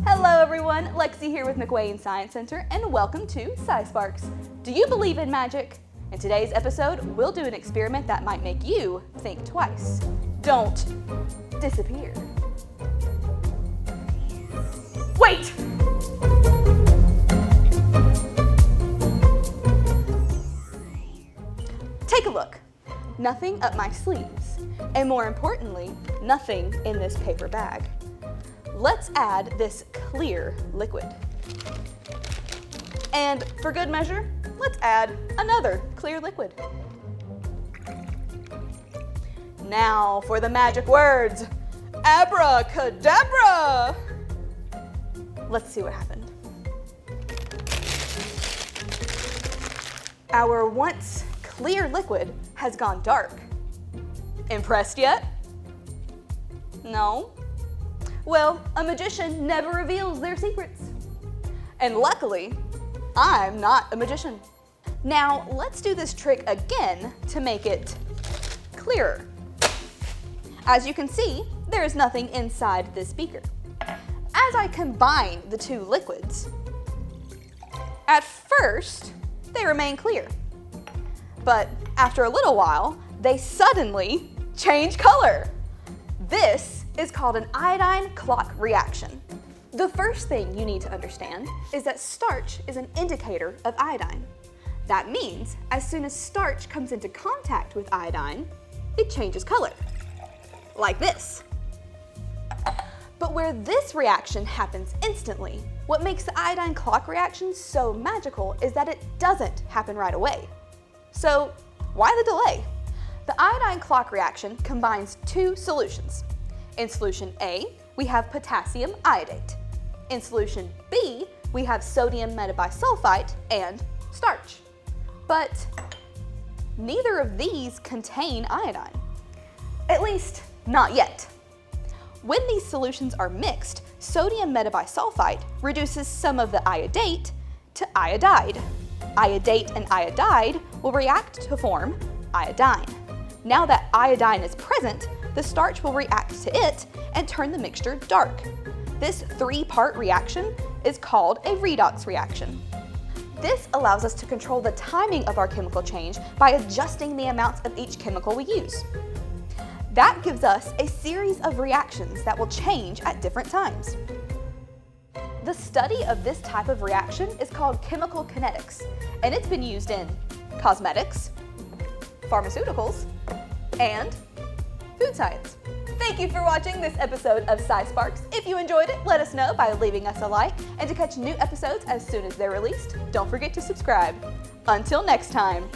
Hello everyone, Lexi here with McWane Science Center, and welcome to Sci Sparks. Do you believe in magic? In today's episode, we'll do an experiment that might make you think twice. Don't disappear. Wait! Take a look. Nothing up my sleeves, and more importantly, nothing in this paper bag. Let's add this clear liquid. And for good measure, let's add another clear liquid. Now for the magic words, abracadabra! Let's see what happened. Our once clear liquid has gone dark. Impressed yet? No? Well, a magician never reveals their secrets. And luckily, I'm not a magician. Now, let's do this trick again to make it clearer. As you can see, there is nothing inside this beaker. As I combine the two liquids, at first, they remain clear. But after a little while, they suddenly change color. This is called an iodine clock reaction. The first thing you need to understand is that starch is an indicator of iodine. That means as soon as starch comes into contact with iodine, it changes color, like this. But where this reaction happens instantly, what makes the iodine clock reaction so magical is that it doesn't happen right away. So why the delay? The iodine clock reaction combines two solutions. In solution A, we have potassium iodate. In solution B, we have sodium metabisulfite and starch. But neither of these contain iodine. At least, not yet. When these solutions are mixed, sodium metabisulfite reduces some of the iodate to iodide. Iodate and iodide will react to form iodine. Now that iodine is present, the starch will react to it and turn the mixture dark. This three-part reaction is called a redox reaction. This allows us to control the timing of our chemical change by adjusting the amounts of each chemical we use. That gives us a series of reactions that will change at different times. The study of this type of reaction is called chemical kinetics, and it's been used in cosmetics, pharmaceuticals, and food science. Thank you for watching this episode of Sci Sparks. If you enjoyed it, let us know by leaving us a like, and to catch new episodes as soon as they're released, don't forget to subscribe. Until next time.